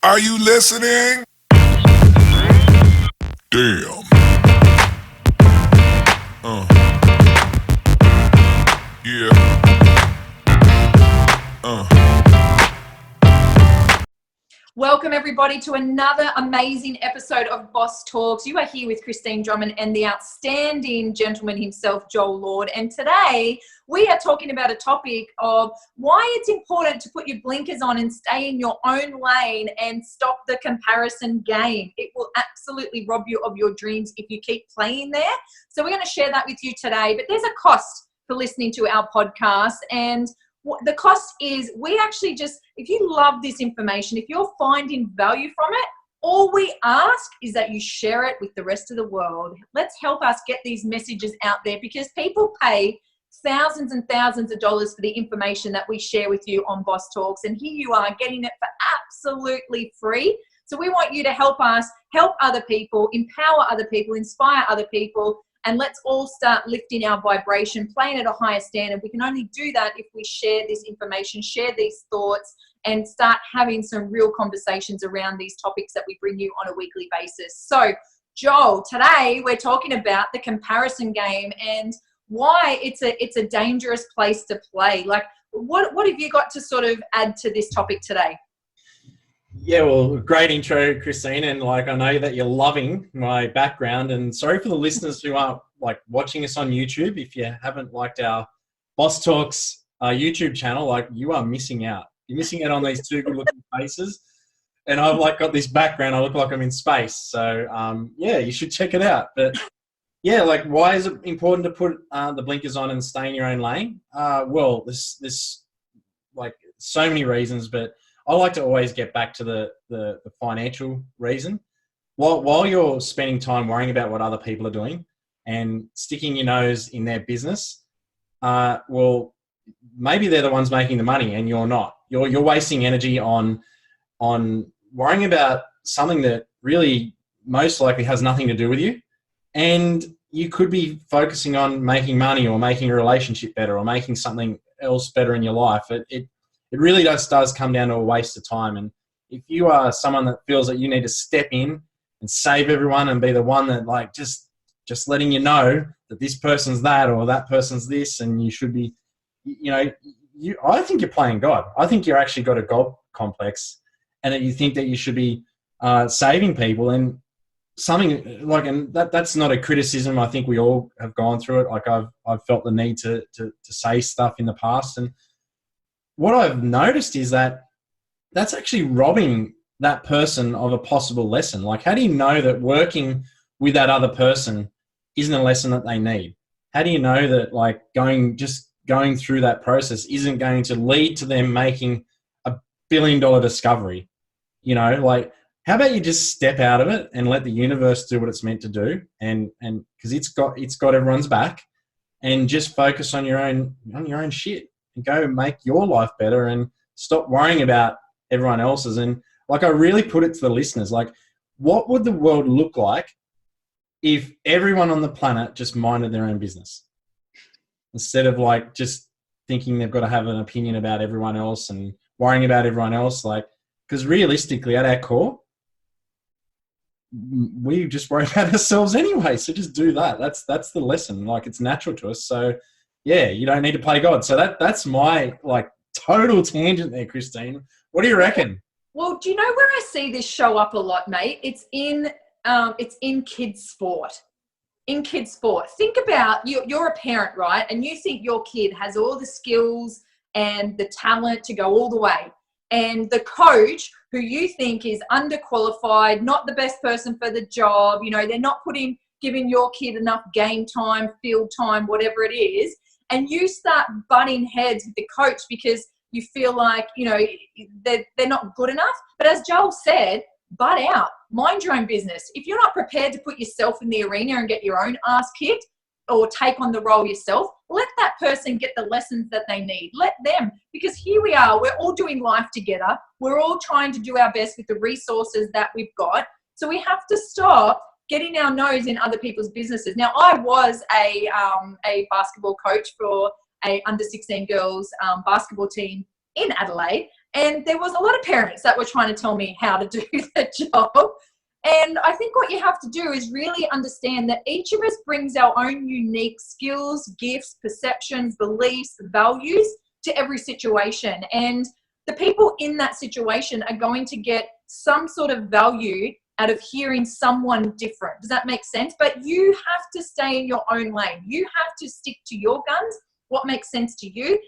Are you listening? Damn. Yeah. Welcome everybody to another amazing episode of Boss Talks. You are here with Kristine Drummond and the outstanding gentleman himself, Joel Lord. And today we are talking about a topic of why it's important to put your blinkers on and stay in your own lane and stop the comparison game. It will absolutely rob you of your dreams if you keep playing there. So we're going to share that with you today. But there's a cost for listening to our podcast, and the cost is we actually just, if you love this information, if you're finding value from it, all we ask is that you share it with the rest of the world. Let's help us get these messages out there, because people pay thousands and thousands of dollars for the information that we share with you on Boss Talks. And here you are getting it for absolutely free. So we want you to help us help other people, empower other people, inspire other people. And let's all start lifting our vibration, playing at a higher standard. We can only do that if we share this information, share these thoughts, and start having some real conversations around these topics that we bring you on a weekly basis. So, Joel, today we're talking about the comparison game and why it's a dangerous place to play. Like, what have you got to sort of add to this topic today? Yeah, well, great intro, Kristine, and I know that you're loving my background, and sorry for the listeners who aren't watching us on YouTube. If you haven't liked our Boss Talks YouTube channel, you are missing out. You're missing out on these two good-looking faces, and I've got this background. I look like I'm in space, so yeah, you should check it out. But yeah, why is it important to put the blinkers on and stay in your own lane? Well, there's so many reasons, but I like to always get back to the financial reason. While you're spending time worrying about what other people are doing and sticking your nose in their business, well, maybe they're the ones making the money and you're not. You're wasting energy on worrying about something that really most likely has nothing to do with you. And you could be focusing on making money or making a relationship better or making something else better in your life. It really does come down to a waste of time. And if you are someone that feels that you need to step in and save everyone and be the one that just letting you know that this person's that or that person's this, and you should be, I think you're playing God. I think you're actually got a God complex, and that you think that you should be saving people and something and that's not a criticism. I think we all have gone through it. I've felt the need to say stuff in the past, and what I've noticed is that that's actually robbing that person of a possible lesson. How do you know that working with that other person isn't a lesson that they need? How do you know that going through that process isn't going to lead to them making $1 billion discovery? How about you just step out of it and let the universe do what it's meant to do, and because it's got everyone's back, and just focus on your own shit. Go make your life better and stop worrying about everyone else's. And I really put it to the listeners, what would the world look like if everyone on the planet just minded their own business instead of just thinking they've got to have an opinion about everyone else and worrying about everyone else? Because realistically at our core, we just worry about ourselves anyway. So just do that. That's the lesson. It's natural to us. So yeah, you don't need to play God. So that's my total tangent there, Kristine. What do you reckon? Well, do you know where I see this show up a lot, mate? It's in kids sport. In kids sport. Think about you're a parent, right? And you think your kid has all the skills and the talent to go all the way. And the coach, who you think is underqualified, not the best person for the job, they're not giving your kid enough game time, field time, whatever it is. And you start butting heads with the coach because you feel they're not good enough. But as Joel said, butt out, mind your own business. If you're not prepared to put yourself in the arena and get your own ass kicked or take on the role yourself, let that person get the lessons that they need. Let them, because here we are, we're all doing life together. We're all trying to do our best with the resources that we've got. So we have to stop getting our nose in other people's businesses. Now, I was a basketball coach for a under 16 girls basketball team in Adelaide, And there was a lot of parents that were trying to tell me how to do the job. And I think what you have to do is really understand that each of us brings our own unique skills, gifts, perceptions, beliefs, values to every situation. And the people in that situation are going to get some sort of value out of hearing someone different. Does that make sense? But you have to stay in your own lane. You have to stick to your guns, what makes sense to you,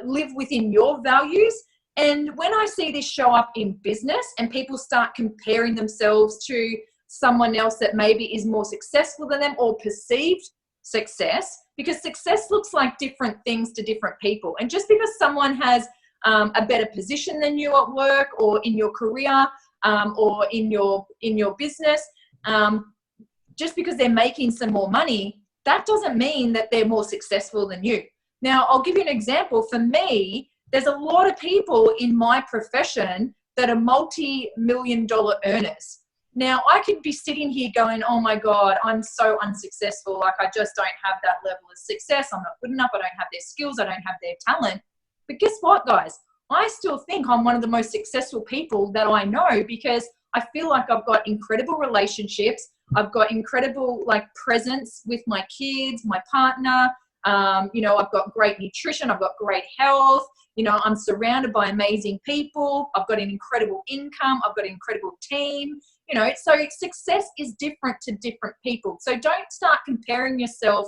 live within your values. And when I see this show up in business and people start comparing themselves to someone else that maybe is more successful than them or perceived success, because success looks like different things to different people. And just because someone has a better position than you at work or in your career or in your business, just because they're making some more money, that doesn't mean that they're more successful than you. Now, I'll give you an example. For me, there's a lot of people in my profession that are multi-million-dollar earners. Now, I could be sitting here going, oh my God, I'm so unsuccessful. Like, I just don't have that level of success. I'm not good enough. I don't have their skills. I don't have their talent. But guess what, guys? I still think I'm one of the most successful people that I know, because I feel like I've got incredible relationships. I've got incredible presence with my kids, my partner. I've got great nutrition. I've got great health. I'm surrounded by amazing people. I've got an incredible income. I've got an incredible team. So success is different to different people. So don't start comparing yourself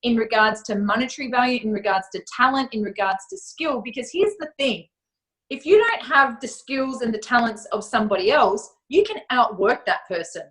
in regards to monetary value, in regards to talent, in regards to skill, because here's the thing. If you don't have the skills and the talents of somebody else, you can outwork that person,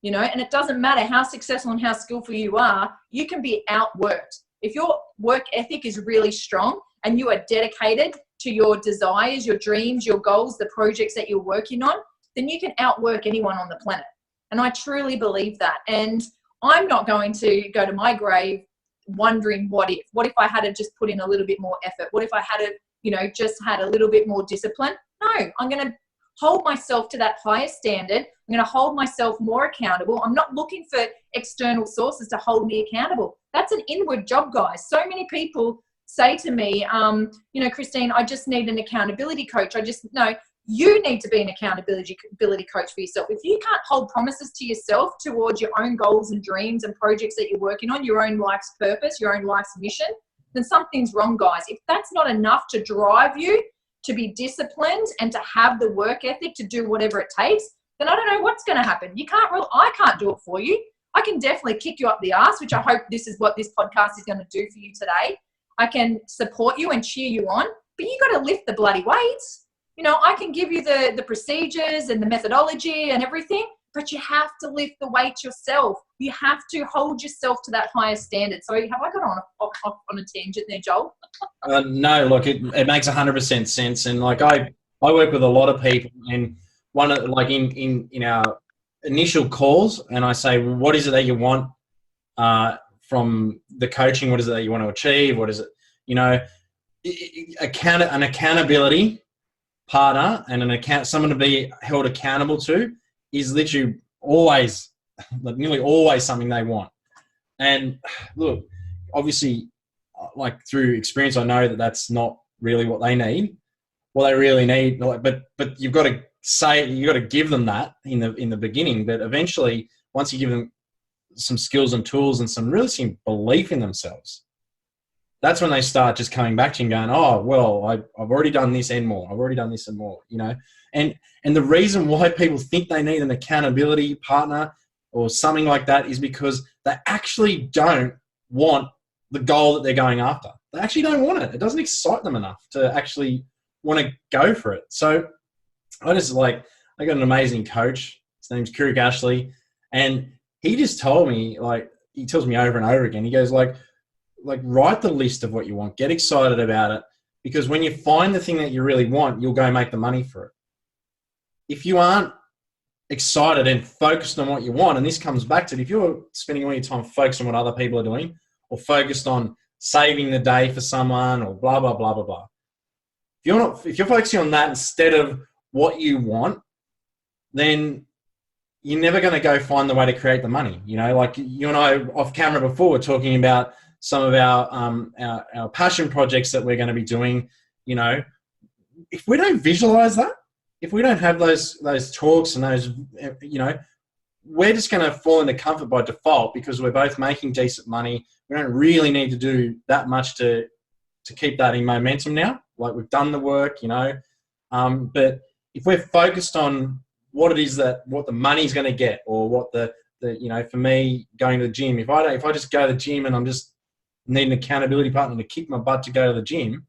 and it doesn't matter how successful and how skillful you are, you can be outworked. If your work ethic is really strong and you are dedicated to your desires, your dreams, your goals, the projects that you're working on, then you can outwork anyone on the planet. And I truly believe that. And I'm not going to go to my grave wondering what if I had to just put in a little bit more effort? What if I had to, just had a little bit more discipline? No, I'm going to hold myself to that higher standard. I'm going to hold myself more accountable. I'm not looking for external sources to hold me accountable. That's an inward job, guys. So many people say to me, Kristine, I just need an accountability coach. No, you need to be an accountability coach for yourself. If you can't hold promises to yourself towards your own goals and dreams and projects that you're working on, your own life's purpose, your own life's mission, then something's wrong, guys. If that's not enough to drive you to be disciplined and to have the work ethic to do whatever it takes, then I don't know what's going to happen. I can't do it for you. I can definitely kick you up the ass, which I hope this is what this podcast is going to do for you today. I can support you and cheer you on, but you got to lift the bloody weights. I can give you the procedures and the methodology and everything, but you have to lift the weight yourself. You have to hold yourself to that higher standard. So have I got off on a tangent there, Joel? No, look, it makes 100% sense. And I work with a lot of people, and one of in our initial calls, and I say, well, what is it that you want from the coaching? What is it that you want to achieve? What is it, an accountability partner and someone to be held accountable to is literally always, nearly always something they want. And look, obviously, through experience, I know that that's not really what they need. What they really need, but you've got to give them that in the beginning. But eventually, once you give them some skills and tools and some belief in themselves, that's when they start just coming back to you and going, oh, well, I've already done this and more. I've already done this and more, And the reason why people think they need an accountability partner or something like that is because they actually don't want the goal that they're going after. They actually don't want it. It doesn't excite them enough to actually want to go for it. So I got an amazing coach. His name's Kirk Ashley. And he just told me, he tells me over and over again, he goes write the list of what you want, get excited about it, because when you find the thing that you really want, you'll go make the money for it. If you aren't excited and focused on what you want, and this comes back to it, if you're spending all your time focused on what other people are doing or focused on saving the day for someone or blah, blah, blah, blah, blah. If you're focusing on that instead of what you want, then you're never going to go find the way to create the money. You and I off camera before were talking about some of our passion projects that we're going to be doing. if we don't visualize that, if we don't have those talks and those, we're just going to fall into comfort by default because we're both making decent money. We don't really need to do that much to keep that in momentum now. Like, we've done the work, but if we're focused on what it is what the money's going to get, or what the for me, going to the gym, if I just go to the gym and I'm just need an accountability partner to kick my butt to go to the gym,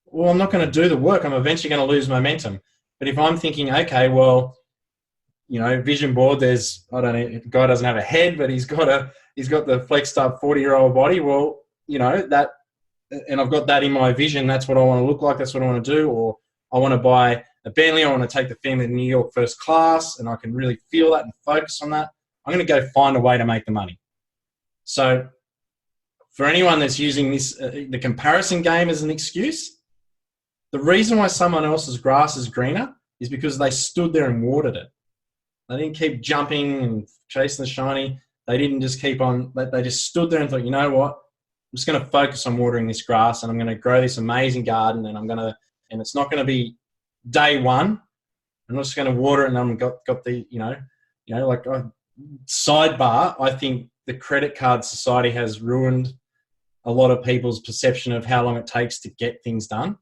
well, I'm not going to do the work. I'm eventually going to lose momentum. But if I'm thinking, okay, well, vision board, there's, I don't know, the guy doesn't have a head, but he's got the flexed up 40-year-old body. Well, that, and I've got that in my vision. That's what I want to look like. That's what I want to do. Or I want to buy a Bentley. I want to take the family to New York first class, and I can really feel that and focus on that. I'm going to go find a way to make the money. So for anyone that's using this, the comparison game as an excuse, the reason why someone else's grass is greener is because they stood there and watered it. They didn't keep jumping and chasing the shiny. They didn't just keep on. They just stood there and thought, you know what? I'm just going to focus on watering this grass, and I'm going to grow this amazing garden, and it's not going to be day one. I'm not just going to water it, and I'm got the, sidebar. I think the credit card society has ruined a lot of people's perception of how long it takes to get things done.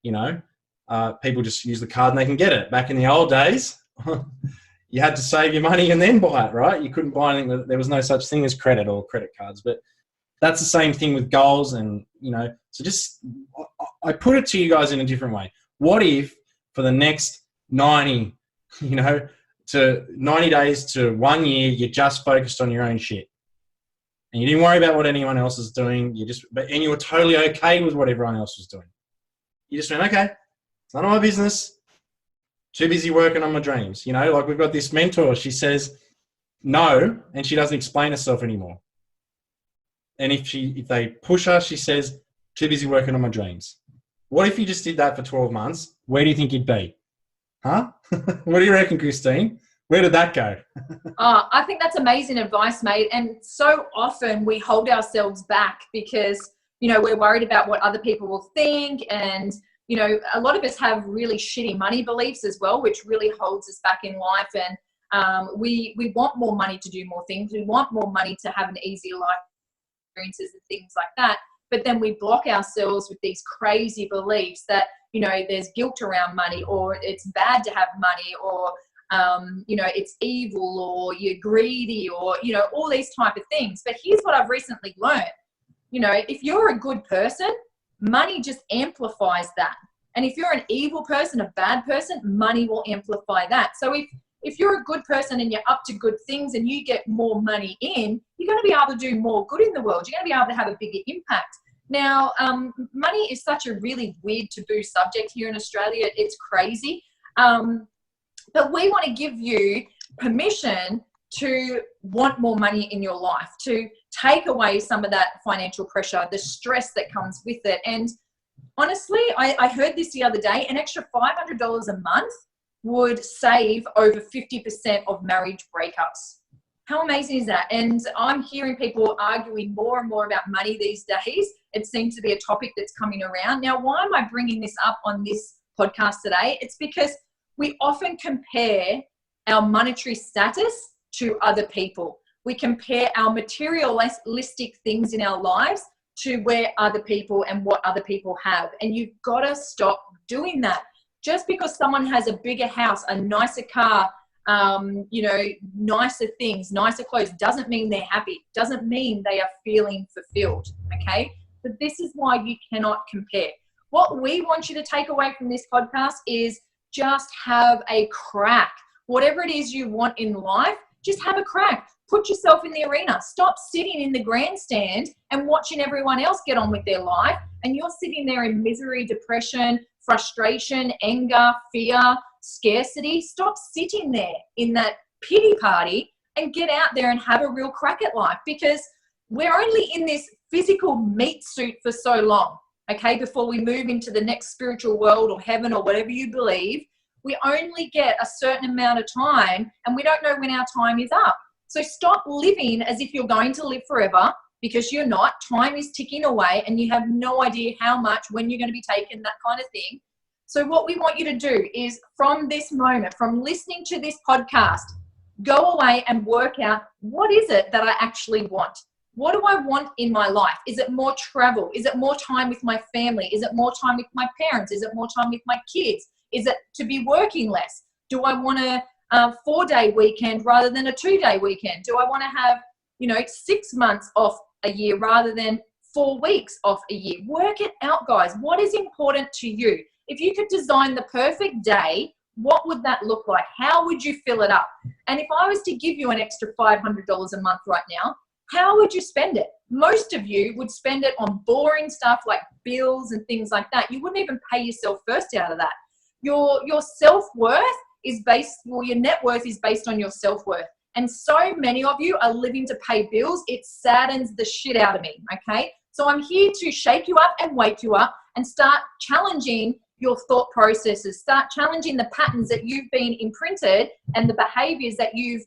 People just use the card and they can get it. Back in the old days, you had to save your money and then buy it, right? You couldn't buy anything. There was no such thing as credit or credit cards. But that's the same thing with goals. And, so I put it to you guys in a different way. What if for the next 90 days to 1 year, you just focused on your own shit? And you didn't worry about what anyone else is doing. And you were totally okay with what everyone else was doing. You just went, okay, it's none of my business. Too busy working on my dreams. Like, we've got this mentor. She says no, and she doesn't explain herself anymore. And if they push her, she says, too busy working on my dreams. What if you just did that for 12 months? Where do you think you'd be? Huh? What do you reckon, Kristine? Where did that go? I think that's amazing advice, mate. And so often we hold ourselves back because, we're worried about what other people will think. And, a lot of us have really shitty money beliefs as well, which really holds us back in life. And we want more money to do more things. We want more money to have an easier life, experiences and things like that. But then we block ourselves with these crazy beliefs that, there's guilt around money, or it's bad to have money, or, it's evil, or you're greedy, or, all these type of things. But here's what I've recently learned. If you're a good person, money just amplifies that. And if you're an evil person, a bad person, money will amplify that. So if you're a good person and you're up to good things and you get more money in, you're going to be able to do more good in the world. You're going to be able to have a bigger impact. Now, money is such a really weird taboo subject here in Australia. It's crazy. But we want to give you permission to want more money in your life, to take away some of that financial pressure, the stress that comes with it. And honestly, I heard this the other day, an extra $500 a month would save over 50% of marriage breakups. How amazing is that? And I'm hearing people arguing more and more about money these days. It seems to be a topic that's coming around. Now, why am I bringing this up on this podcast today? It's because we often compare our monetary status to other people. We compare our materialistic things in our lives to where other people and what other people have. And you've got to stop doing that. Just because someone has a bigger house, a nicer car, nicer things, nicer clothes, doesn't mean they're happy. Doesn't mean they are feeling fulfilled. Okay. But this is why you cannot compare. What we want you to take away from this podcast is just have a crack. Whatever it is you want in life, just have a crack. Put yourself in the arena. Stop sitting in the grandstand and watching everyone else get on with their life. And you're sitting there in misery, depression, frustration, anger, fear, scarcity. Stop sitting there in that pity party and get out there and have a real crack at life, because we're only in this physical meat suit for so long, okay, before we move into the next spiritual world or heaven or whatever you believe. We only get a certain amount of time, and we don't know when our time is up. So stop living as if you're going to live forever. because you're not. Time is ticking away and you have no idea how much, when you're going to be taken, that kind of thing. So what we want you to do is, from this moment, from listening to this podcast, go away and work out, what is it that I actually want? What do I want in my life? Is it more travel? Is it more time with my family? Is it more time with my parents? Is it more time with my kids? Is it to be working less? Do I want a 4-day weekend rather than a 2-day weekend? Do I want to have, 6 months off a year rather than 4 weeks off a year? Work it out, guys. What is important to you? If you could design the perfect day, what would that look like? How would you fill it up? And if I was to give you an extra $500 a month right now, how would you spend it? Most of you would spend it on boring stuff like bills and things like that. You wouldn't even pay yourself first out of that. Your self-worth is your net worth is based on your self-worth. And so many of you are living to pay bills. It saddens the shit out of me, okay? So I'm here to shake you up and wake you up and start challenging your thought processes. Start challenging the patterns that you've been imprinted and the behaviors that you've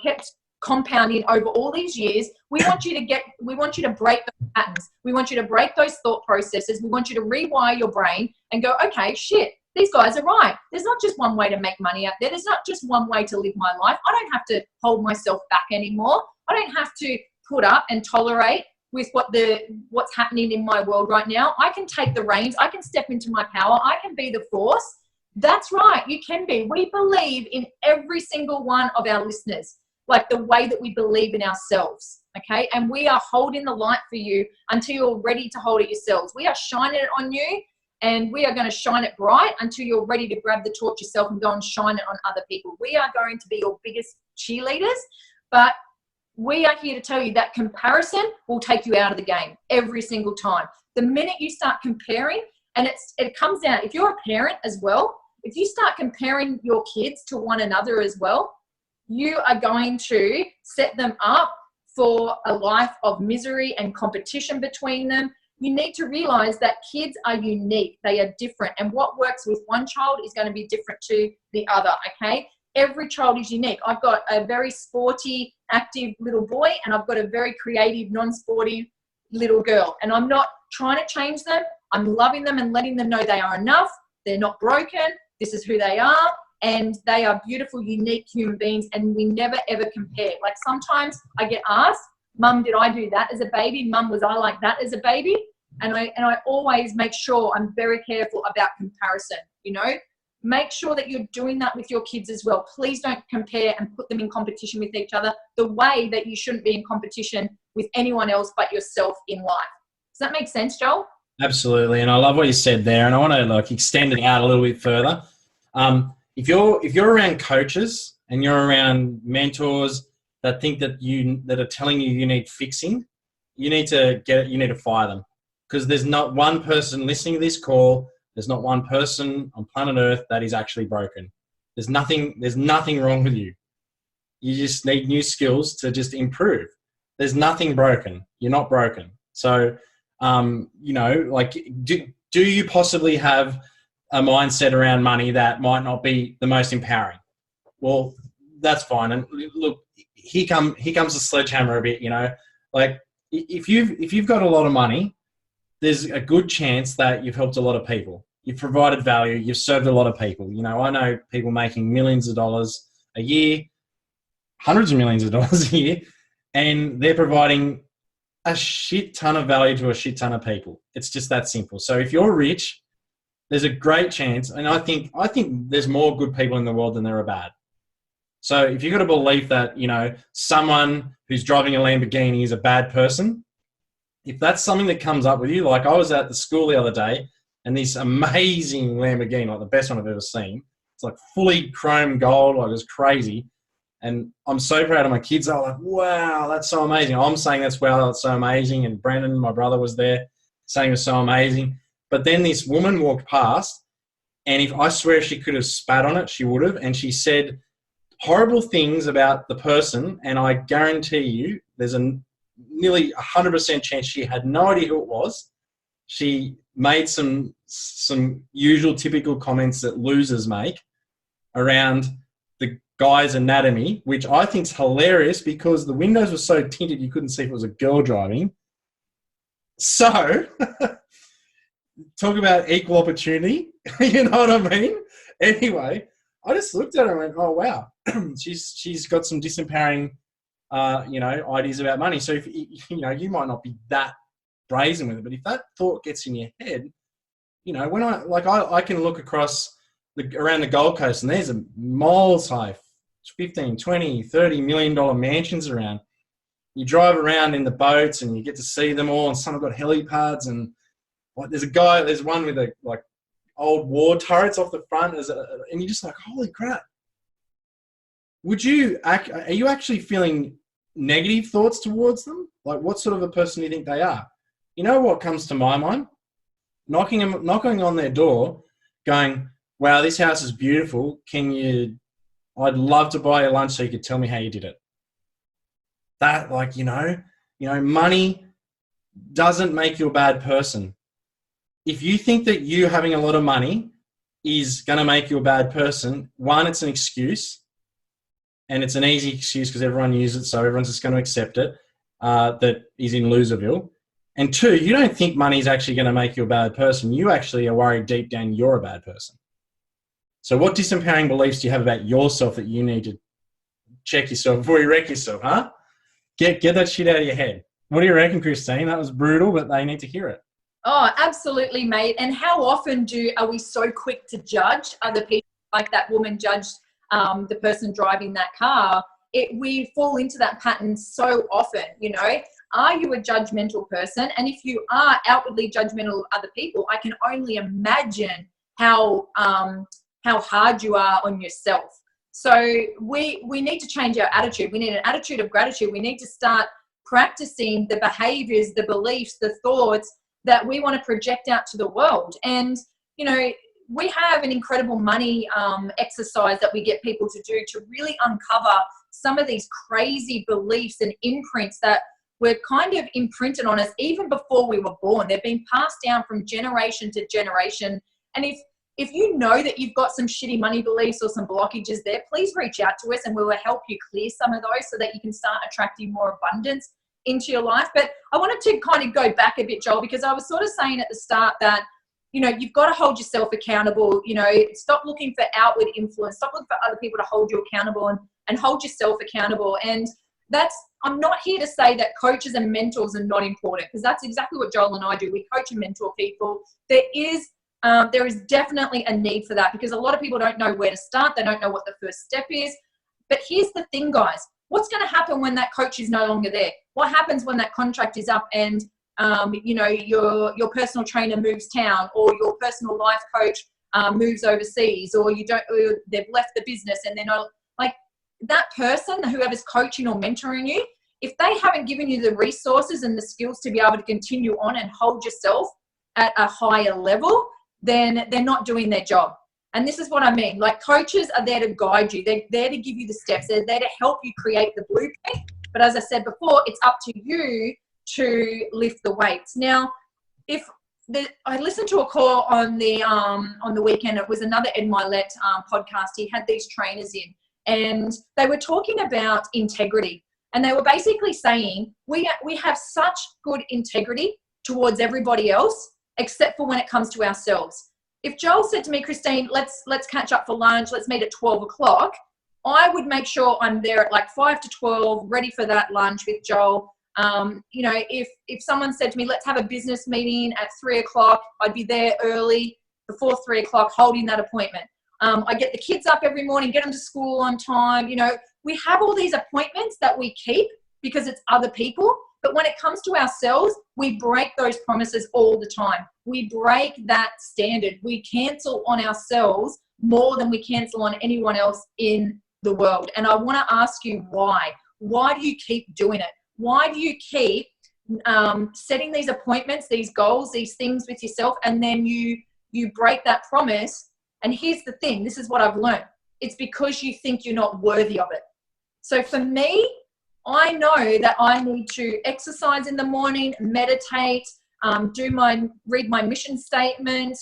kept compounding over all these years. We want you to break those patterns. We want you to break those thought processes. We want you to rewire your brain and go, okay, shit, these guys are right. There's not just one way to make money out there. There's not just one way to live my life. I don't have to hold myself back anymore. I don't have to put up and tolerate with what's happening in my world right now. I can take the reins. I can step into my power. I can be the force. That's right. You can be. We believe in every single one of our listeners, like the way that we believe in ourselves, okay? And we are holding the light for you until you're ready to hold it yourselves. We are shining it on you, and we are going to shine it bright until you're ready to grab the torch yourself and go and shine it on other people. We are going to be your biggest cheerleaders, but we are here to tell you that comparison will take you out of the game every single time. The minute you start comparing, and it comes down, if you're a parent as well, if you start comparing your kids to one another as well, you are going to set them up for a life of misery and competition between them. You need to realize that kids are unique. They are different. And what works with one child is going to be different to the other, okay? Every child is unique. I've got a very sporty, active little boy, and I've got a very creative, non-sporty little girl. And I'm not trying to change them. I'm loving them and letting them know they are enough. They're not broken. This is who they are. And they are beautiful, unique human beings, and we never, ever compare. Like sometimes I get asked, Mum, did I do that as a baby? Mum, was I like that as a baby? And I always make sure I'm very careful about comparison, Make sure that you're doing that with your kids as well. Please don't compare and put them in competition with each other the way that you shouldn't be in competition with anyone else but yourself in life. Does that make sense, Joel? Absolutely. And I love what you said there. And I want to extend it out a little bit further. If you're around coaches and you're around mentors that think that are telling you need fixing, you need to fire them, because there's not one person listening to this call. There's not one person on planet Earth that is actually broken. There's nothing wrong with you. You just need new skills to just improve. There's nothing broken. You're not broken. So, do you possibly have a mindset around money that might not be the most empowering? Well, that's fine. And look, here comes the sledgehammer a bit, if you've got a lot of money, there's a good chance that you've helped a lot of people. You've provided value. You've served a lot of people. I know people making millions of dollars a year, hundreds of millions of dollars a year, and they're providing a shit ton of value to a shit ton of people. It's just that simple. So if you're rich, there's a great chance, and I think there's more good people in the world than there are bad. So if you've got a belief that, someone who's driving a Lamborghini is a bad person, if that's something that comes up with you, like I was at the school the other day, and this amazing Lamborghini, like the best one I've ever seen, it's like fully chrome gold, like it was crazy. And I'm so proud of my kids. They're like, wow, that's so amazing. I'm saying that's so amazing. And Brandon, my brother, was there saying it was so amazing. But then this woman walked past, and I swear she could have spat on it, she would have. And she said horrible things about the person. And I guarantee you there's a nearly 100% chance she had no idea who it was. She made some usual typical comments that losers make around the guy's anatomy, which I think's hilarious because the windows were so tinted you couldn't see if it was a girl driving. So, talk about equal opportunity. You know what I mean? Anyway, I just looked at her and went, "Oh wow, she's got some disempowering, ideas about money." So if you might not be that brazen with it, but if that thought gets in your head, when I can look across around the Gold Coast and there's a miles high, 15, 20, $30 million mansions around. You drive around in the boats and you get to see them all, and some have got helipads, and there's one with old war turrets off the front, and you're just like, holy crap. Are you actually feeling negative thoughts towards them? Like, what sort of a person do you think they are? You know what comes to my mind? Knocking on their door, going, wow, this house is beautiful. I'd love to buy you lunch so you could tell me how you did it. That, money doesn't make you a bad person. If you think that you having a lot of money is going to make you a bad person, one, it's an excuse, and it's an easy excuse because everyone uses it, so everyone's just going to accept it, that is in Loserville. And two, you don't think money is actually going to make you a bad person. You actually are worried deep down you're a bad person. So what disempowering beliefs do you have about yourself that you need to check yourself before you wreck yourself, huh? Get that shit out of your head. What do you reckon, Kristine? That was brutal, but they need to hear it. Oh, absolutely, mate. And how often are we so quick to judge other people, like that woman judged the person driving that car? We fall into that pattern so often, Are you a judgmental person? And if you are outwardly judgmental of other people, I can only imagine how hard you are on yourself. So we need to change our attitude. We need an attitude of gratitude. We need to start practicing the behaviors, the beliefs, the thoughts that we want to project out to the world. And, we have an incredible money exercise that we get people to do to really uncover some of these crazy beliefs and imprints that were kind of imprinted on us even before we were born. They've been passed down from generation to generation. And if you know that you've got some shitty money beliefs or some blockages there, please reach out to us and we will help you clear some of those so that you can start attracting more abundance into your life. But I wanted to kind of go back a bit, Joel, because I was sort of saying at the start that, you've got to hold yourself accountable. Stop looking for outward influence. Stop looking for other people to hold you accountable and hold yourself accountable. And I'm not here to say that coaches and mentors are not important, because that's exactly what Joel and I do. We coach and mentor people. There is definitely a need for that, because a lot of people don't know where to start. They don't know what the first step is. But here's the thing, guys. What's going to happen when that coach is no longer there? What happens when that contract is up and, your personal trainer moves town, or your personal life coach moves overseas, or they've left the business and they're not, like, that person, whoever's coaching or mentoring you, if they haven't given you the resources and the skills to be able to continue on and hold yourself at a higher level, then they're not doing their job. And this is what I mean. Like, coaches are there to guide you. They're there to give you the steps. They're there to help you create the blueprint. But as I said before, it's up to you to lift the weights. Now, I listened to a call on the weekend. It was another Ed Milet podcast. He had these trainers in, and they were talking about integrity. And they were basically saying, we have such good integrity towards everybody else, except for when it comes to ourselves. If Joel said to me, Kristine, let's catch up for lunch, let's meet at 12 o'clock, I would make sure I'm there at like 5 to 12, ready for that lunch with Joel. If someone said to me, let's have a business meeting at 3 o'clock, I'd be there early, before 3 o'clock, holding that appointment. I get the kids up every morning, get them to school on time. We have all these appointments that we keep because it's other people. But when it comes to ourselves, we break those promises all the time. We break that standard. We cancel on ourselves more than we cancel on anyone else in the world. And I want to ask you why. Why do you keep doing it? Why do you keep setting these appointments, these goals, these things with yourself, and then you break that promise? And here's the thing. This is what I've learned. It's because you think you're not worthy of it. So for me, I know that I need to exercise in the morning, meditate, read my mission statement,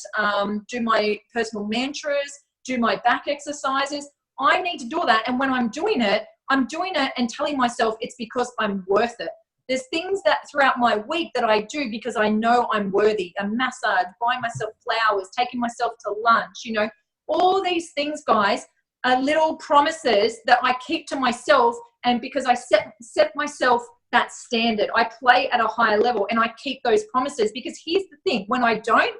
do my personal mantras, do my back exercises. I need to do that. And when I'm doing it and telling myself it's because I'm worth it. There's things that throughout my week that I do because I know I'm worthy. A massage, buying myself flowers, taking myself to lunch, you know, all these things, guys, are little promises that I keep to myself. And because I set myself that standard, I play at a higher level and I keep those promises. Because here's the thing, when I don't,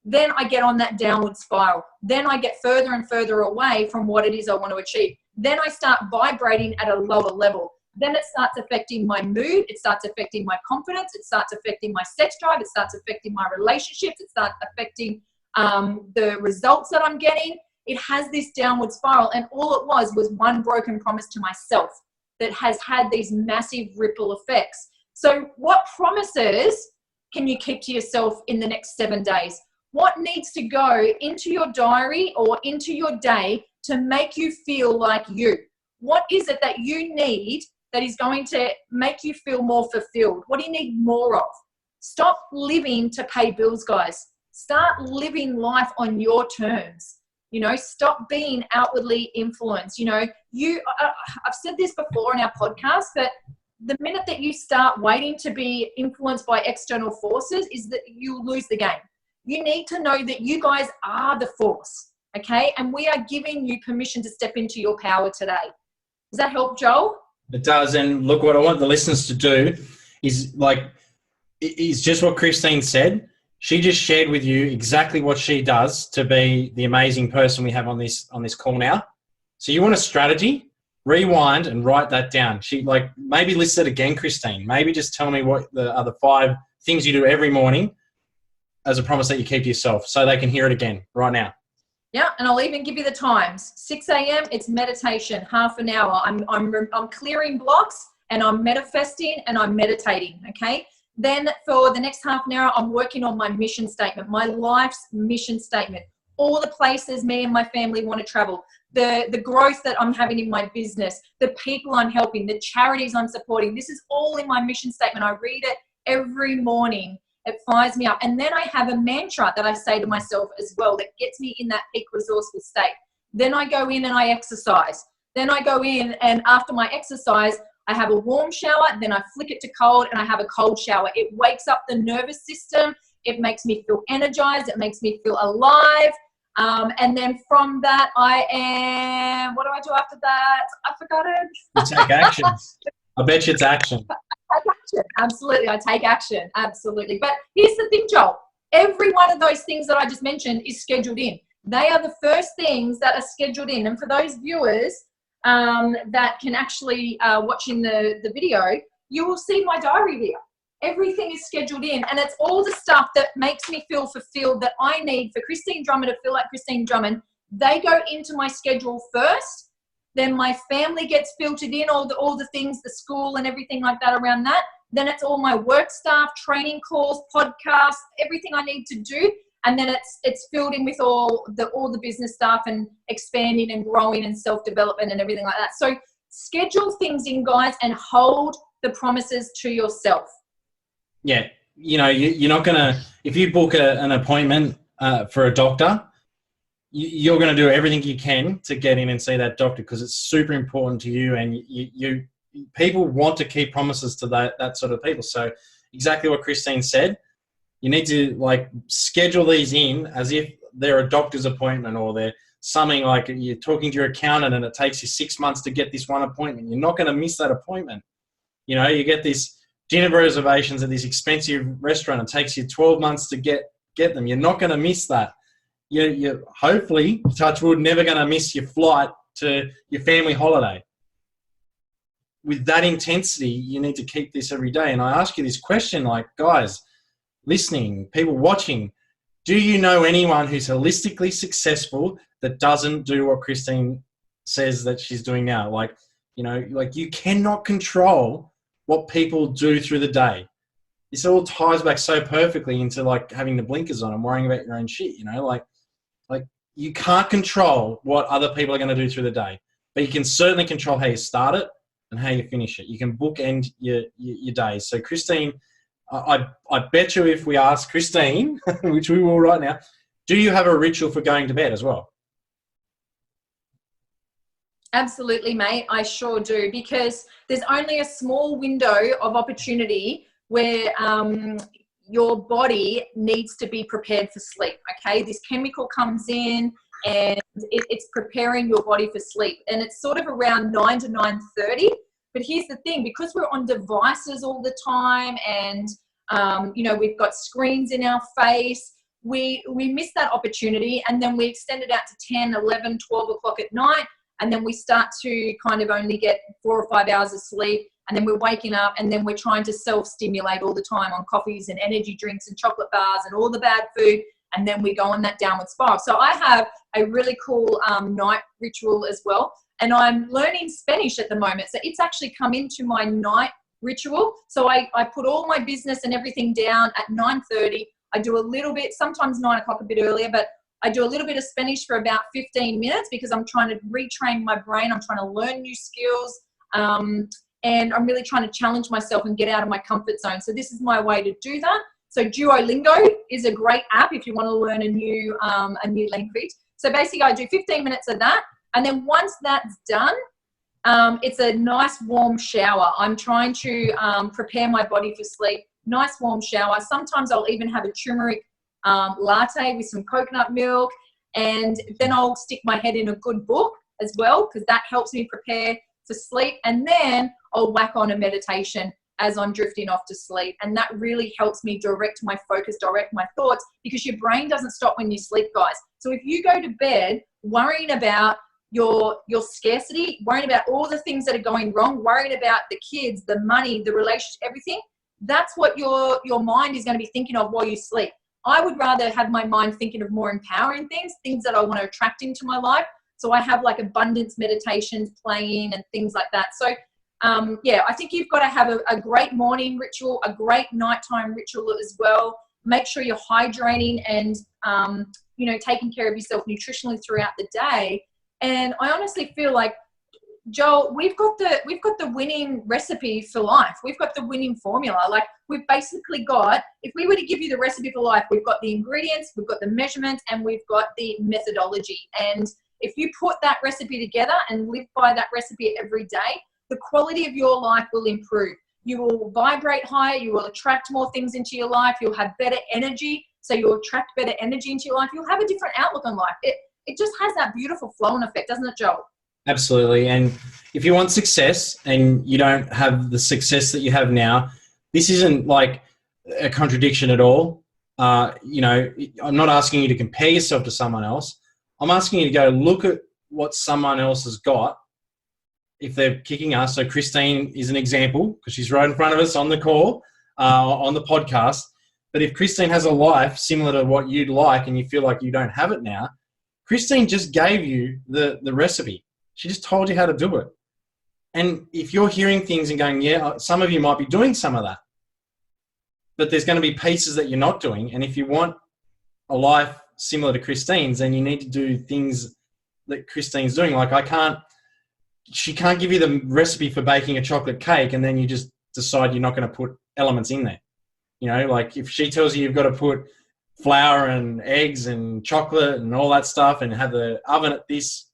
then I get on that downward spiral. Then I get further and further away from what it is I want to achieve. Then I start vibrating at a lower level. Then it starts affecting my mood. It starts affecting my confidence. It starts affecting my sex drive. It starts affecting my relationships. It starts affecting the results that I'm getting. It has this downward spiral. And all it was one broken promise to myself that has had these massive ripple effects. So what promises can you keep to yourself in the next 7 days? What needs to go into your diary or into your day to make you feel like you? What is it that you need that is going to make you feel more fulfilled? What do you need more of? Stop living to pay bills, guys. Start living life on your terms. You know, stop being outwardly influenced. You know, I've said this before in our podcast, but the minute that you start waiting to be influenced by external forces is that you lose the game. You need to know that you guys are the force, okay? And we are giving you permission to step into your power today. Does that help, Joel? It does. And look, what I want the listeners to do is just what Kristine said. She just shared with you exactly what she does to be the amazing person we have on this call now. So you want a strategy? Rewind and write that down. She maybe list it again, Kristine. Maybe just tell me what the other 5 things you do every morning as a promise that you keep to yourself so they can hear it again right now. Yeah, and I'll even give you the times. 6 a.m., it's meditation, half an hour. I'm clearing blocks and I'm manifesting and I'm meditating, okay? Then for the next half an hour, I'm working on my mission statement, my life's mission statement, all the places me and my family want to travel, the growth that I'm having in my business, the people I'm helping, the charities I'm supporting. This is all in my mission statement. I read it every morning. It fires me up. And then I have a mantra that I say to myself as well that gets me in that peak resourceful state. Then I go in and I exercise. Then I go in and after my exercise, I have a warm shower, then I flick it to cold and I have a cold shower. It wakes up the nervous system. It makes me feel energized. It makes me feel alive. And then from that, what do I do after that? I forgot it. You take action. I bet you it's action. Take action. Absolutely. I take action. Absolutely. But here's the thing, Joel. Every one of those things that I just mentioned is scheduled in. They are the first things that are scheduled in. And for those viewers that can actually watch in the video, you will see my diary here. Everything is scheduled in. And it's all the stuff that makes me feel fulfilled that I need for Kristine Drummond to feel like Kristine Drummond. They go into my schedule first. Then my family gets filtered in, all the things, the school and everything like that around that. Then it's all my work staff, training calls, podcasts, everything I need to do. And then it's filled in with all the business stuff and expanding and growing and self-development and everything like that. So schedule things in, guys, and hold the promises to yourself. Yeah. You know, you're not going to, if you book an appointment for a doctor, you're going to do everything you can to get in and see that doctor because it's super important to you, and you people want to keep promises to that sort of people. So exactly what Kristine said, you need to schedule these in as if they're a doctor's appointment or they're something like you're talking to your accountant and it takes you 6 months to get this one appointment. You're not going to miss that appointment. You know, you get this dinner reservations at this expensive restaurant. It takes you 12 months to get them. You're not going to miss that. You're hopefully, touch wood, never going to miss your flight to your family holiday. With that intensity, you need to keep this every day. And I ask you this question, guys listening, people watching, do you know anyone who's holistically successful that doesn't do what Kristine says that she's doing now? You cannot control what people do through the day. This all ties back so perfectly into having the blinkers on and worrying about your own shit, you can't control what other people are going to do through the day, but you can certainly control how you start it and how you finish it. You can bookend your days. So Kristine, I bet you if we ask Kristine, which we will right now, do you have a ritual for going to bed as well? Absolutely, mate. I sure do, because there's only a small window of opportunity where your body needs to be prepared for sleep. Okay, this chemical comes in and it's preparing your body for sleep, and it's sort of around 9 to 9:30. But here's the thing: because we're on devices all the time, and we've got screens in our face, we miss that opportunity, and then we extend it out to 10, 11, 12 o'clock at night. And then we start to kind of only get 4 or 5 hours of sleep. And then we're waking up, and then we're trying to self-stimulate all the time on coffees and energy drinks and chocolate bars and all the bad food. And then we go on that downward spiral. So I have a really cool night ritual as well. And I'm learning Spanish at the moment. So it's actually come into my night ritual. So I put all my business and everything down at 9:30. I do a little bit, sometimes 9 o'clock a bit earlier, but I do a little bit of Spanish for about 15 minutes because I'm trying to retrain my brain. I'm trying to learn new skills. And I'm really trying to challenge myself and get out of my comfort zone. So this is my way to do that. So Duolingo is a great app if you want to learn a new language. So basically I do 15 minutes of that. And then once that's done, it's a nice warm shower. I'm trying to prepare my body for sleep. Nice warm shower. Sometimes I'll even have a turmeric latte with some coconut milk, and then I'll stick my head in a good book as well, because that helps me prepare for sleep. And then I'll whack on a meditation as I'm drifting off to sleep, and that really helps me direct my focus, direct my thoughts, because your brain doesn't stop when you sleep, guys. So if you go to bed worrying about your scarcity, worrying about all the things that are going wrong, worrying about the kids, the money, the relationship, everything, that's what your mind is going to be thinking of while you sleep. I would rather have my mind thinking of more empowering things that I want to attract into my life. So I have like abundance meditations playing and things like that. So I think you've got to have a great morning ritual, a great nighttime ritual as well. Make sure you're hydrating and, taking care of yourself nutritionally throughout the day. And I honestly feel like, Joel, we've got the winning recipe for life. We've got the winning formula. Like, we've basically got, if we were to give you the recipe for life, we've got the ingredients, we've got the measurements, and we've got the methodology. And if you put that recipe together and live by that recipe every day, the quality of your life will improve. You will vibrate higher. You will attract more things into your life. You'll have better energy. So you'll attract better energy into your life. You'll have a different outlook on life. It just has that beautiful flow-on effect, doesn't it, Joel? Absolutely. And if you want success and you don't have the success that you have now, this isn't like a contradiction at all. I'm not asking you to compare yourself to someone else. I'm asking you to go look at what someone else has got if they're kicking us. So Kristine is an example because she's right in front of us on the call, on the podcast. But if Kristine has a life similar to what you'd like and you feel like you don't have it now, Kristine just gave you the recipe. She just told you how to do it. And if you're hearing things and going, yeah, some of you might be doing some of that, but there's going to be pieces that you're not doing. And if you want a life similar to Kristine's, then you need to do things that Kristine's doing. Like she can't give you the recipe for baking a chocolate cake and then you just decide you're not going to put elements in there. Like if she tells you you've got to put flour and eggs and chocolate and all that stuff and have the oven at this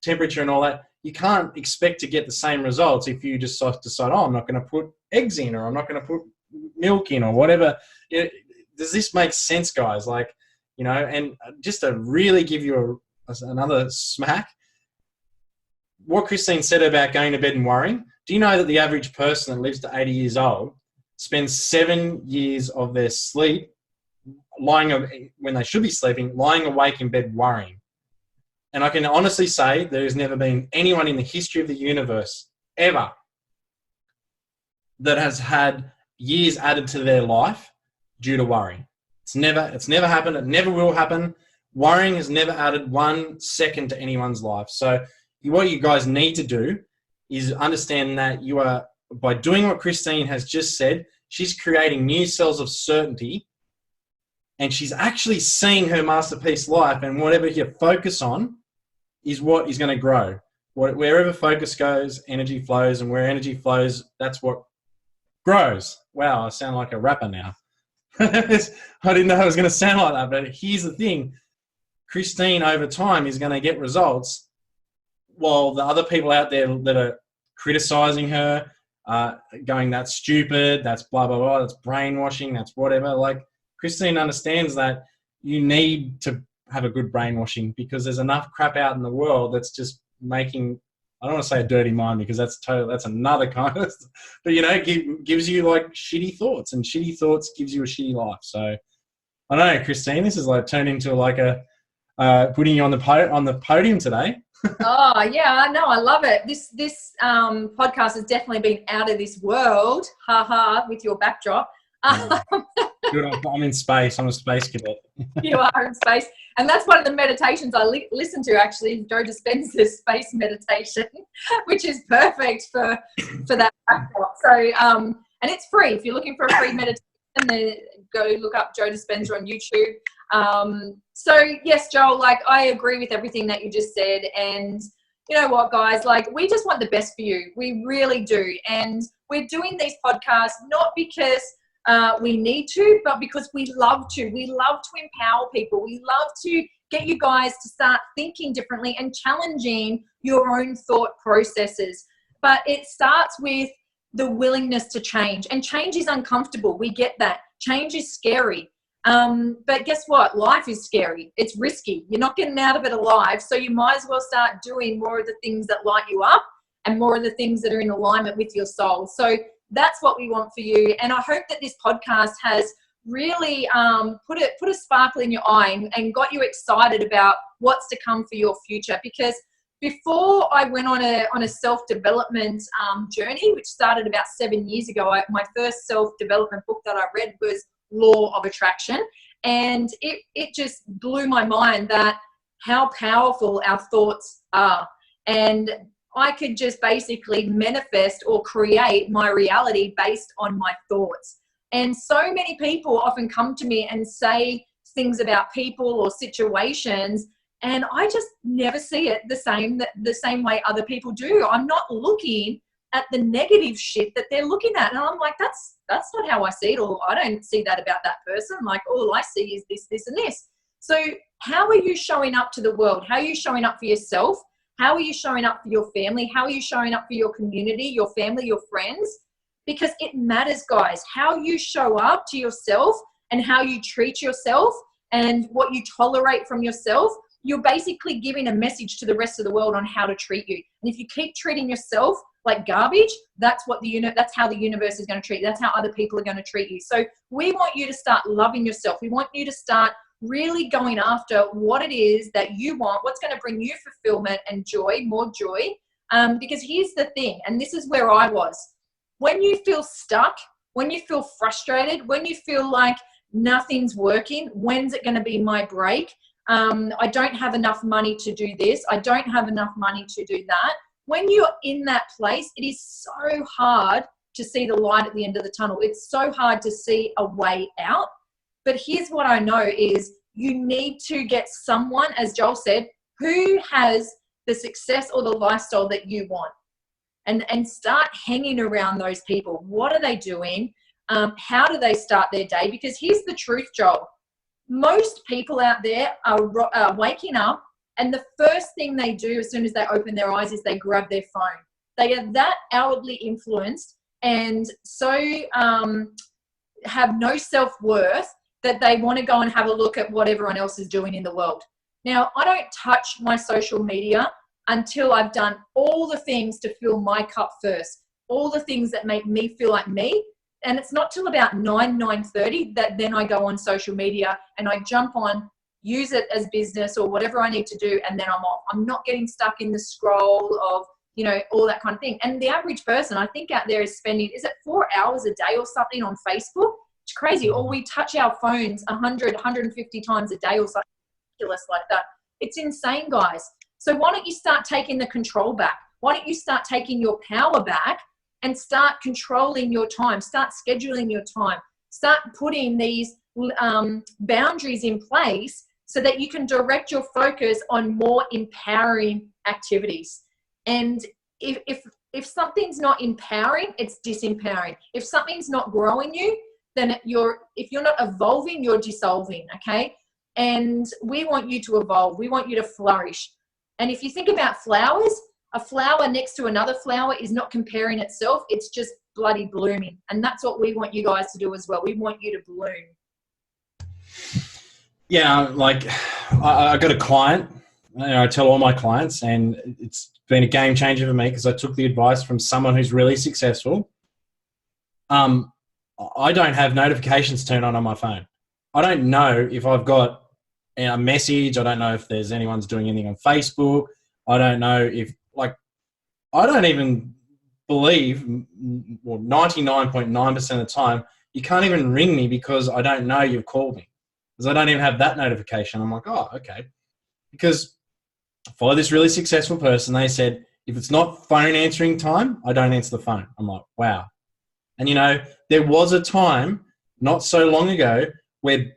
temperature and all that, you can't expect to get the same results if you just decide, I'm not going to put eggs in, or I'm not going to put milk in, or whatever. Does this make sense, guys? And just to really give you another smack, what Kristine said about going to bed and worrying, do you know that the average person that lives to 80 years old spends 7 years of their sleep when they should be sleeping, lying awake in bed worrying? And I can honestly say there has never been anyone in the history of the universe ever that has had years added to their life due to worrying. It's never happened. It never will happen. Worrying has never added 1 second to anyone's life. So what you guys need to do is understand that you are, by doing what Kristine has just said, she's creating new cells of certainty, and she's actually seeing her masterpiece life, and whatever you focus on is what is going to grow. Wherever focus goes, energy flows, and where energy flows, that's what grows. Wow, I sound like a rapper now. I didn't know I was going to sound like that, but here's the thing. Kristine, over time, is going to get results while the other people out there that are criticizing her, going, that's stupid, that's blah, blah, blah, that's brainwashing, that's whatever. Like, Kristine understands that you need to have a good brainwashing because there's enough crap out in the world that's just making, I don't want to say a dirty mind because that's another kind of, but you know, gives you like shitty thoughts, and shitty thoughts gives you a shitty life. So I don't know, Kristine, this is like turned into like a, putting you on the podium today. Oh yeah, no, I love it. This podcast has definitely been out of this world. Ha ha, with your backdrop. Good, I'm in space. I'm a space cadet. You are in space, and that's one of the meditations I listen to. Actually, Joe Dispenza's space meditation, which is perfect for that backdrop. So, and it's free. If you're looking for a free meditation, then go look up Joe Dispenza on YouTube. So yes, Joel, like I agree with everything that you just said, and you know what, guys, like we just want the best for you. We really do, and we're doing these podcasts not because we need to, but because we love to. We love to empower people. We love to get you guys to start thinking differently and challenging your own thought processes. But it starts with the willingness to change, and change is uncomfortable. We get that. Change is scary. But guess what? Life is scary. It's risky. You're not getting out of it alive. So you might as well start doing more of the things that light you up and more of the things that are in alignment with your soul. So that's what we want for you. And I hope that this podcast has really put a sparkle in your eye and got you excited about what's to come for your future. Because before I went on a self-development journey, which started about 7 years ago, my first self-development book that I read was Law of Attraction. And it just blew my mind that how powerful our thoughts are. And I could just basically manifest or create my reality based on my thoughts. And so many people often come to me and say things about people or situations, and I just never see it the same way other people do. I'm not looking at the negative shit that they're looking at, and I'm like, that's not how I see it, or I don't see that about that person. Like, all I see is this, and this. So how are you showing up to the world? How are you showing up for yourself? How are you showing up for your family? How are you showing up for your community, your family, your friends? Because it matters, guys. How you show up to yourself and how you treat yourself and what you tolerate from yourself, you're basically giving a message to the rest of the world on how to treat you. And if you keep treating yourself like garbage, that's how the universe is going to treat you. That's how other people are going to treat you. So we want you to start loving yourself. We want you to start really going after what it is that you want, what's going to bring you fulfillment and joy, more joy. Because here's the thing, and this is where I was. When you feel stuck, when you feel frustrated, when you feel like nothing's working, when's it going to be my break? I don't have enough money to do this. I don't have enough money to do that. When you're in that place, it is so hard to see the light at the end of the tunnel. It's so hard to see a way out. But here's what I know is you need to get someone, as Joel said, who has the success or the lifestyle that you want, and start hanging around those people. What are they doing? How do they start their day? Because here's the truth, Joel. Most people out there are waking up, and the first thing they do as soon as they open their eyes is they grab their phone. They are that outwardly influenced and so have no self-worth that they want to go and have a look at what everyone else is doing in the world. Now, I don't touch my social media until I've done all the things to fill my cup first, all the things that make me feel like me. And it's not till about 9:30 that then I go on social media and I jump on, use it as business or whatever I need to do, and then I'm off. I'm not getting stuck in the scroll of, you know, all that kind of thing. And the average person, I think, out there is spending, is it 4 hours a day or something on Facebook? It's crazy. Or we touch our phones 100, 150 times a day or something ridiculous like that. It's insane, guys. So why don't you start taking the control back? Why don't you start taking your power back and start controlling your time? Start scheduling your time. Start putting these boundaries in place so that you can direct your focus on more empowering activities. And if something's not empowering, it's disempowering. If something's not growing you, then if you're not evolving, you're dissolving, okay? And we want you to evolve. We want you to flourish. And if you think about flowers, A flower next to another flower is not comparing itself. It's just bloody blooming. And that's what we want you guys to do as well. We want you to bloom. Yeah, like I got a client. I tell all my clients, and it's been a game changer for me because I took the advice from someone who's really successful. I don't have notifications turned on my phone. I don't know if I've got a message. I don't know if there's anyone's doing anything on Facebook. I don't know if, like, I don't even believe, well, 99.9% of the time, you can't even ring me because I don't know you've called me. Because I don't even have that notification. I'm like, oh, okay. Because for this really successful person, they said, if it's not phone answering time, I don't answer the phone. I'm like, wow. And, you know, there was a time not so long ago where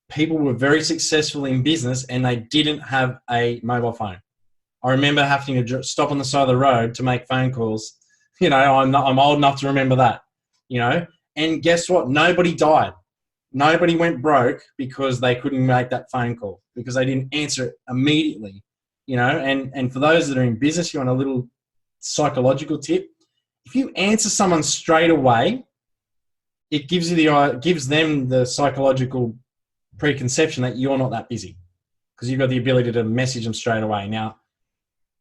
people were very successful in business and they didn't have a mobile phone. I remember having to stop on the side of the road to make phone calls. You know, I'm old enough to remember that, you know. And guess what? Nobody died. Nobody went broke because they couldn't make that phone call, because they didn't answer it immediately, you know. And for those that are in business, you want a little psychological tip. If you answer someone straight away, it gives them the psychological preconception that you're not that busy, because you've got the ability to message them straight away. Now,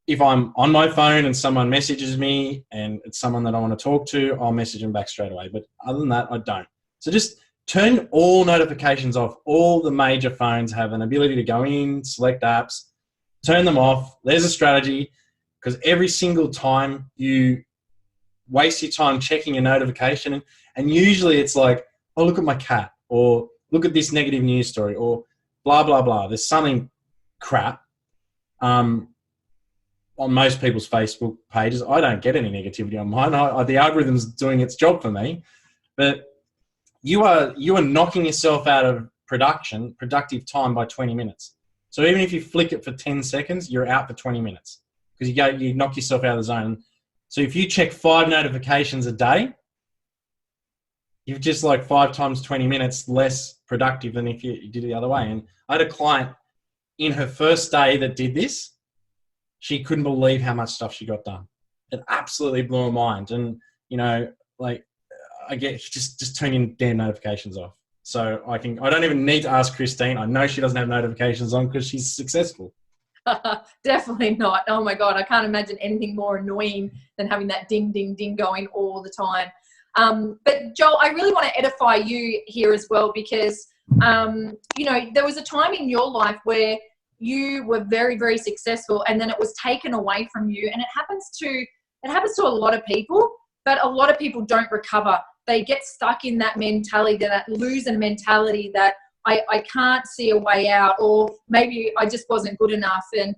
if I'm on my phone and someone messages me and it's someone that I want to talk to, I'll message them back straight away. But other than that, I don't. So just turn all notifications off. All the major phones have an ability to go in, select apps, turn them off. There's a strategy, because every single time you waste your time checking a notification, and usually it's like, oh, look at my cat, or look at this negative news story, or blah, blah, blah. There's something crap on most people's Facebook pages. I don't get any negativity on mine. The algorithm's doing its job for me. But you are knocking yourself out of productive time by 20 minutes. So even if you flick it for 10 seconds, you're out for 20 minutes, because you knock yourself out of the zone. So if you check 5 notifications a day, you've just like 5 times 20 minutes less productive than if you did it the other way. And I had a client in her first day that did this. She couldn't believe how much stuff she got done. It absolutely blew her mind. And, you know, like, I get, just turn your damn notifications off. So I don't even need to ask Kristine. I know she doesn't have notifications on because she's successful. Definitely not. Oh my God, I can't imagine anything more annoying than having that ding, ding, ding going all the time. But Joel, I really want to edify you here as well, because, you know, there was a time in your life where you were very, very successful, and then it was taken away from you. And it happens to a lot of people, but a lot of people don't recover. They get stuck in that mentality, that loser mentality, that I can't see a way out, or maybe I just wasn't good enough. And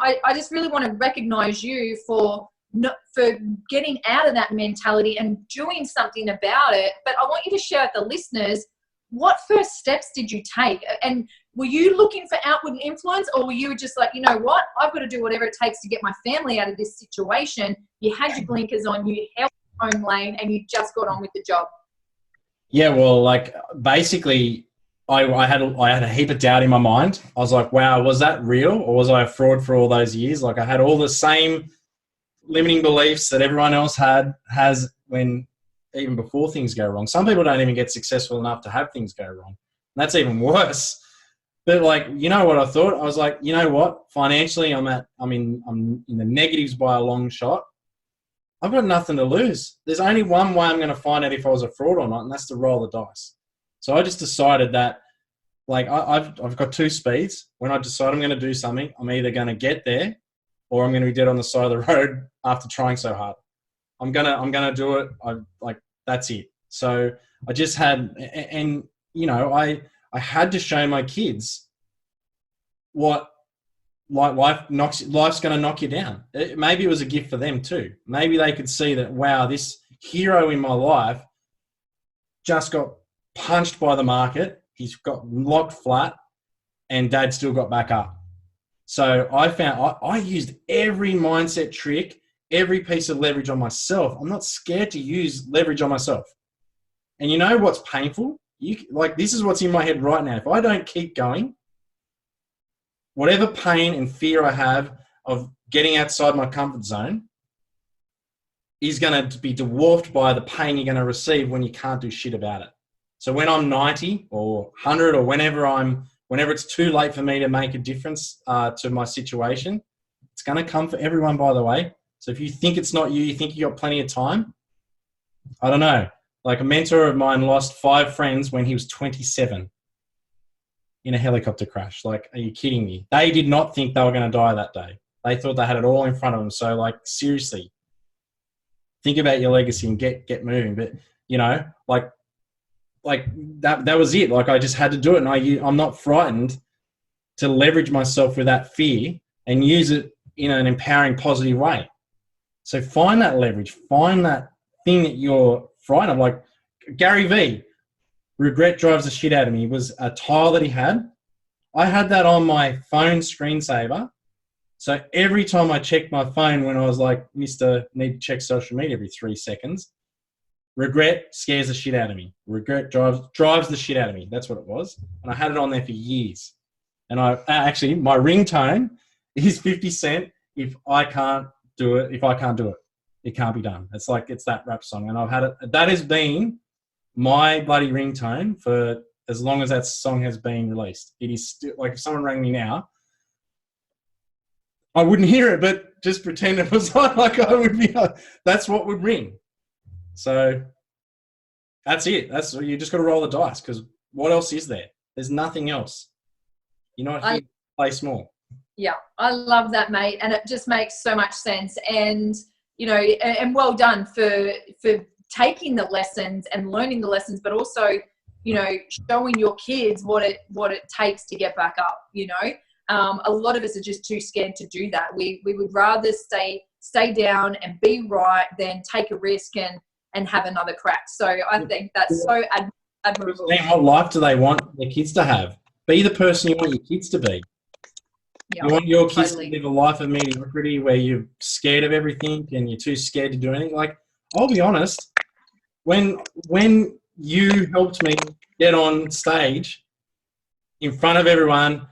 I just really want to recognize you for getting out of that mentality and doing something about it. But I want you to share with the listeners, what first steps did you take? And were you looking for outward influence, or were you just like, you know what, I've got to do whatever it takes to get my family out of this situation? You had your blinkers on, you held your own lane, and you just got on with the job. Yeah, well, like, basically, I had a heap of doubt in my mind. I was like, wow, was that real, or was I a fraud for all those years? Like, I had all the same limiting beliefs that everyone else has when, even before things go wrong. Some people don't even get successful enough to have things go wrong. And that's even worse. But, like, you know what I thought? I was like, you know what? Financially, I'm in the negatives by a long shot. I've got nothing to lose. There's only one way I'm going to find out if I was a fraud or not, and that's to roll the dice. So I just decided that, like, I've got 2 speeds. When I decide I'm going to do something, I'm either going to get there, or I'm going to be dead on the side of the road after trying so hard. I'm gonna do it. That's it. So I just had, and you know, I had to show my kids what, like, life's going to knock you down. Maybe it was a gift for them too. Maybe they could see that, wow, this hero in my life just got punched by the market. He's got locked flat, and Dad still got back up. So I found I used every mindset trick, every piece of leverage on myself. I'm not scared to use leverage on myself. And you know what's painful? This is what's in my head right now. If I don't keep going, whatever pain and fear I have of getting outside my comfort zone is going to be dwarfed by the pain you're going to receive when you can't do shit about it. So when I'm 90 or 100 or whenever it's too late for me to make a difference to my situation, it's going to come for everyone, by the way. So if you think it's not you, you think you got plenty of time, I don't know. Like a mentor of mine lost 5 friends when he was 27 in a helicopter crash. Like, are you kidding me? They did not think they were going to die that day. They thought they had it all in front of them. So like, seriously, think about your legacy and get moving. But you know, like that was it. Like I just had to do it. And I'm not frightened to leverage myself with that fear and use it in an empowering, positive way. So find that leverage, find that thing that you're frightened of. Like Gary V, regret drives the shit out of me. It was a tile that he had. I had that on my phone screensaver. So every time I checked my phone when I was like, Mr. Need to check social media every 3 seconds, regret scares the shit out of me. Regret drives the shit out of me. That's what it was. And I had it on there for years. And my ringtone is 50 Cent. If I can't do it, it can't be done. It's that rap song. And I've had it. That has been my bloody ringtone for as long as that song has been released. It is still, like if someone rang me now, I wouldn't hear it, but just pretend it was on, like I would be. That's what would ring. So that's it. You just got to roll the dice because what else is there? There's nothing else. You know, play small. Yeah, I love that, mate, and it just makes so much sense. And you know, and well done for taking the lessons and learning the lessons, but also, you know, showing your kids what it takes to get back up. You know. A lot of us are just too scared to do that. We would rather stay down and be right than take a risk and have another crack. So I think that's so admirable. What life do they want their kids to have? Be the person you want your kids to be. Yeah, you want your kids to live a life of mediocrity where you're scared of everything and you're too scared to do anything. Like, I'll be honest, when you helped me get on stage in front of everyone,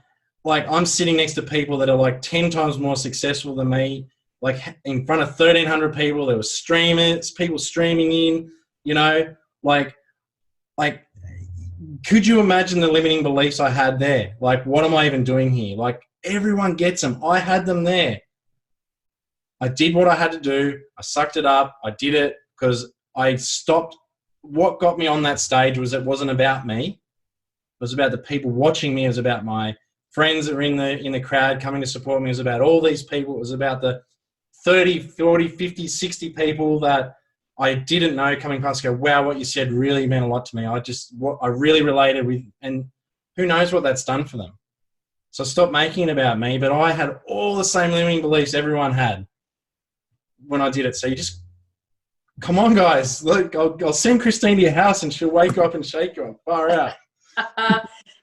like I'm sitting next to people that are like 10 times more successful than me, like in front of 1,300 people. There were streamers, people streaming in, you know, like, could you imagine the limiting beliefs I had there? Like, what am I even doing here? Like, everyone gets them. I had them there. I did what I had to do. I sucked it up. I did it because I stopped. What got me on that stage was it wasn't about me. It was about the people watching me. It was about my friends that were in the crowd coming to support me. It was about all these people. It was about the 30, 40, 50, 60 people that I didn't know coming past go, wow, what you said really meant a lot to me. I really related with, and who knows what that's done for them. So I stopped making it about me, but I had all the same limiting beliefs everyone had when I did it. So you just, come on, guys. Look, I'll send Kristine to your house and she'll wake you up and shake you up. Far out.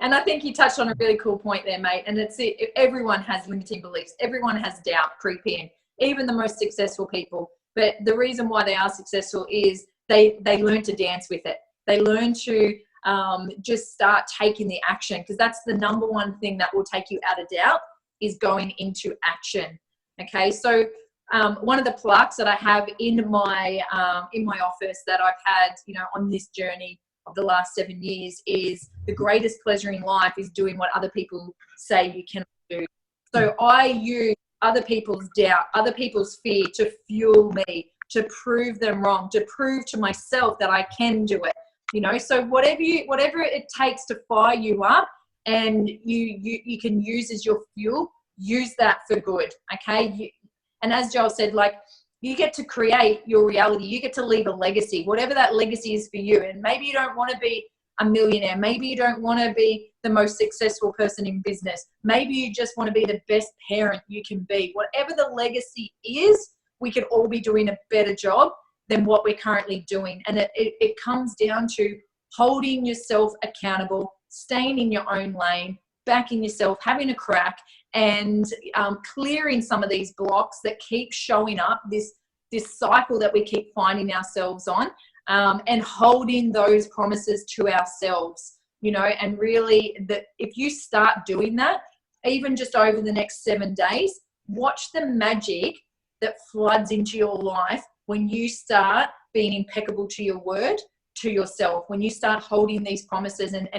And I think you touched on a really cool point there, mate. And it's it. Everyone has limiting beliefs. Everyone has doubt creep in, even the most successful people. But the reason why they are successful is they learn to dance with it. They learn to just start taking the action, because that's the number one thing that will take you out of doubt is going into action. Okay, so one of the plaques that I have in my office that I've had, you know, on this journey of the last 7 years is the greatest pleasure in life is doing what other people say you cannot do. So I use other people's doubt, other people's fear to fuel me, to prove them wrong, to prove to myself that I can do it. You know, so whatever it takes to fire you up and you can use as your fuel, use that for good. Okay. And as Joel said, like, you get to create your reality. You get to leave a legacy, whatever that legacy is for you. And maybe you don't want to be a millionaire. Maybe you don't want to be the most successful person in business. Maybe you just want to be the best parent you can be. Whatever the legacy is, we could all be doing a better job than what we're currently doing. And it comes down to holding yourself accountable, staying in your own lane, backing yourself, having a crack, and clearing some of these blocks that keep showing up, this cycle that we keep finding ourselves on, and holding those promises to ourselves, you know. And really, if you start doing that, even just over the next 7 days, watch the magic that floods into your life when you start being impeccable to your word, to yourself. When you start holding these promises and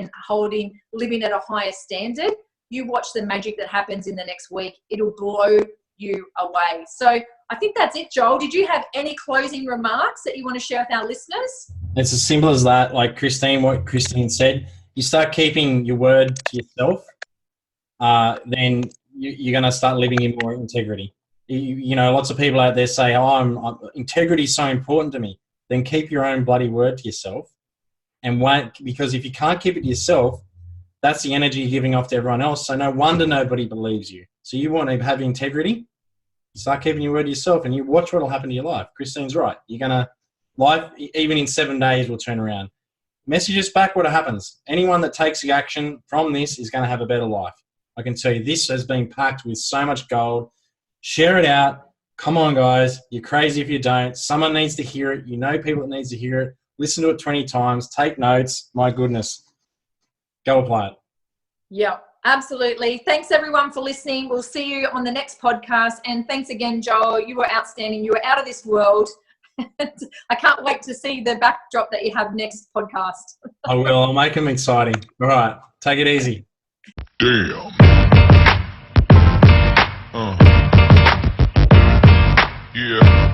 living at a higher standard, you watch the magic that happens in the next week. It'll blow you away. So I think that's it, Joel. Did you have any closing remarks that you want to share with our listeners? It's as simple as that. Like what Kristine said, you start keeping your word to yourself, then you're going to start living in more integrity. You know, lots of people out there say, integrity is so important to me. Then keep your own bloody word to yourself and wait, because if you can't keep it to yourself, that's the energy you're giving off to everyone else. So no wonder nobody believes you. So you want to have integrity, start keeping your word to yourself, and you watch what will happen to your life. Kristine's right. Life, even in 7 days, will turn around. Message us back what happens. Anyone that takes the action from this is going to have a better life. I can tell you this has been packed with so much gold. Share it out. Come on, guys. You're crazy if you don't. Someone needs to hear it. You know people that needs to hear it. Listen to it 20 times. Take notes. My goodness. Go apply it. Yeah, absolutely. Thanks, everyone, for listening. We'll see you on the next podcast. And thanks again, Joel. You were outstanding. You were out of this world. I can't wait to see the backdrop that you have next podcast. I will. I'll make them exciting. All right. Take it easy. Damn. Yeah.